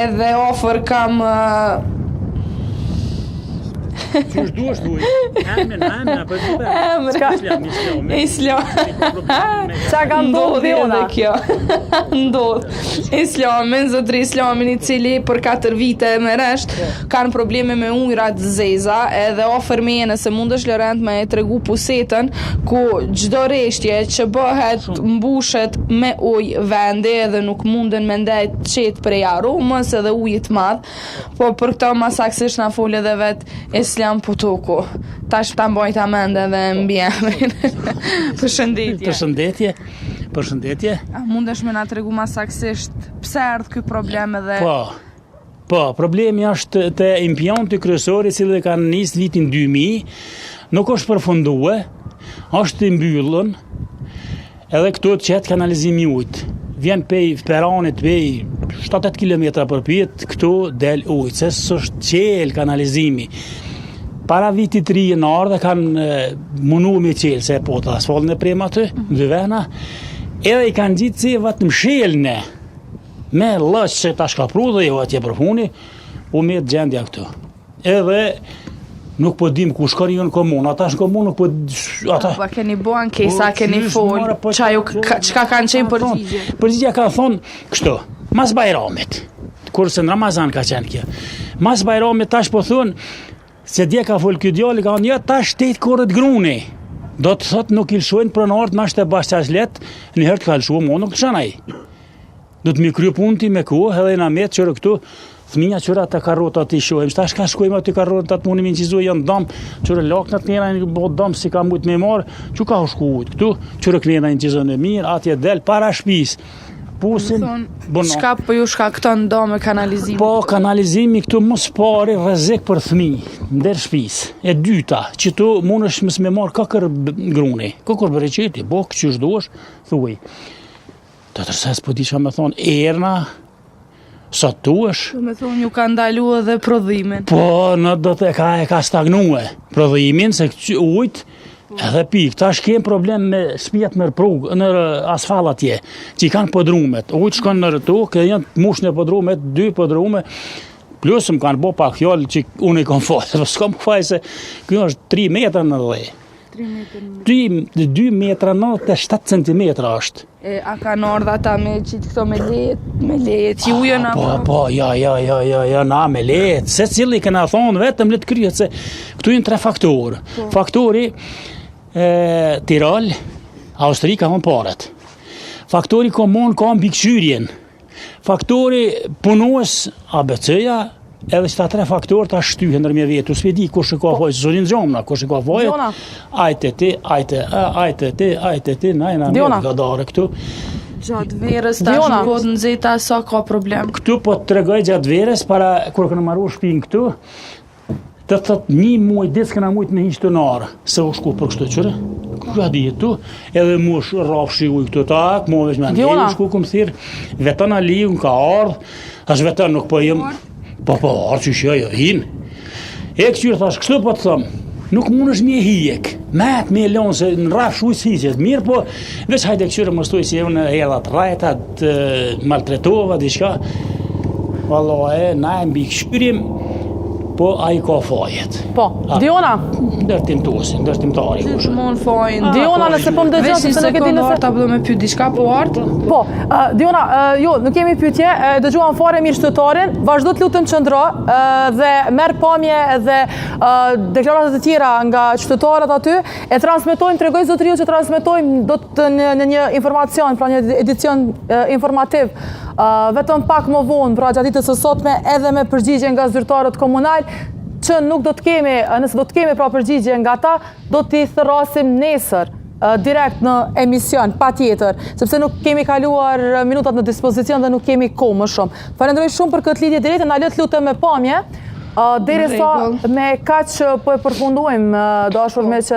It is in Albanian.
Edhe ofër kam... Qysh duesh thuj? Emrin, apo Islam. Qa ka ndodhur Edhe kjo. Ndodh. Islamin, zotri Islamin I cili për 4 vite me resht kanë probleme me ujrat zeza, edhe ofër me nëse mundesh Lorent me e tregu pusetën ku çdo reshtje që bëhet mbushet me ujë vendi edhe nuk munden me ndajt qet prej aromës edhe ujit madh, po për këto masaksisht na fol edhe vet Islam Putuku. Tash ta mbajta mend edhe mbi emrin. Përshëndetje. Përshëndetje. A mundesh me na tregu masaksisht pse erdh ky problem edhe? Po, problemi është te impjanti kryesor I cili kanë nis vitin 2000, nuk është përfunduar, është I mbyllur. Edhe këtu të qet kanalizimi I ujit. Vjen pej peranit pej 7-8 km për pjet, këtu del ujë, se s'është qel kanalizimi. Para vitit 3 në ardhe kanë munu me qelë, se po të asfaltën e prema aty, dy vena, edhe I kanë gjitë cevat në mshelne, me lëqë që ta shkapru dhe jo atje për funi, u me të gjendja këtu. Edhe nuk po dim ku shkoni në komunë, ata në komunë nuk po... Pa keni bo ankesa, keni fol, qka kanë qenë përgjigje? Përgjigja ka thonë kështu, mas Bajramit, kurse në Ramazan ka qenë kjo, mas Bajramit tash po thonë, se dje ka fol kjo djalli, ka thonë, ja tash 8 korët gruni, do të thotë nuk ilshojnë pronarët ma shte bashkë let, njëherë të kalëshua mo nuk të shanaj. Do të mi kryo punti me ku, edhe na metë qërë këtu, fëmija qëra të karotat I shojmë, shtash ka shkojmë aty karotat munim I qizu janë dëmë, qërë laknat njëra I bo dëmë si ka mujtë me marë, që ka shku ujtë këtu, qërë kënjena I qizën e mirë, atje del para shpis, pusin, bono. Shka po ju shka këto ndo me kanalizimi? Po, kanalizimi këtu mos pari rrezik për fëmi, ndër shpis. E dyta, që tu mund është mësë me marë kakër gruni, kakër bereqeti, bo, që shdosh, thuj. Të tërses po di që me thonë, erna, sa tu është. Me thonë ju ka ndalu edhe prodhimin. Po, në do të e ka stagnue prodhimin, se ujtë, edhe pik, tash kem problem me spjet në rrugë, në asfalt atje, që I kanë podrumet. Ujtë shkon në rëtu, këtë janë mush në podrumet, 2 podrume, plus më kanë bo pak fjallë që unë I kanë fajë. S'kam fajë se kjo është 3 metra në dhe. 2 metra në të 7 cm është. A ka në ardha ta me qitë këto me lejet, ju jëna? Po, ja, na me lejet. Se cili këna thonë vetëm letë kryet, se këtu jenë 3 faktorë. Faktori Tirol, Austri ka thonë paret. Faktori komon ka në bikëshyrjen. Faktori punues ABC-ja, edhe që ta 3 faktorë ta shtyhen nërmje vetu. S'pe di kush ka fojë, se zonin gjomna, kush ka fojë. Ajte ti, najna me gadare këtu. Gjatë verës ta shkod në zeta, sa ka problem? Këtu po të tregoj gjatë verës, para kur kënë marru shpinë këtu, të thot 1 muaj ditë këna mujtë me hiqë të narë, se u shku për kështu qërë, kështu adi tu, edhe mu rafshi uj këtu tak, mu veç me ndjeli, shku këmë thirë, vetën a liu, ka ardhë, tash vetën nuk po jem, po, ardhë që shjo, hinë. E këqyrë thash, kështu po të thëmë, nuk mund është mje hijek, met me lonë, se në rafsh ujë s'hiqet, mirë po, veç hajde këqyrë më stoj si e në edhat rajtat, maltretova, diçka, vallohe, na e mbi këshyrim, po a I ka fajet. Po, Diona? Ndërtimtari. Gjithmonë fajen. Diona, nëse po më dëgjon se nuk e di nëse... Vesh me pyet diçka po art? Po, Diona, jo, nuk kemi pyetje, dëgjuam fare mirë shtetarin, vazhdo të lutem qëndro dhe merr pamje dhe deklaratat e tjera nga qytetarët aty, e transmetojmë, tregoj zotriu që transmetojmë do të në një informacion, pra një edicion informativ, vetëm pak më vonë, pra gjatë ditës së sotme, edhe me përgjigje nga zyrtarët komunal, që nuk do të kemi, nëse do të kemi pra përgjigje nga ta, do t'i thërrasim nesër direkt në emision, pa tjetër, sepse nuk kemi kaluar minutat në dispozicion dhe nuk kemi kohë më shumë. Falenderoj shumë për këtë lidhje direkt, na le të lutem me pamje, derisa me kaq po e përfundojmë dashur me që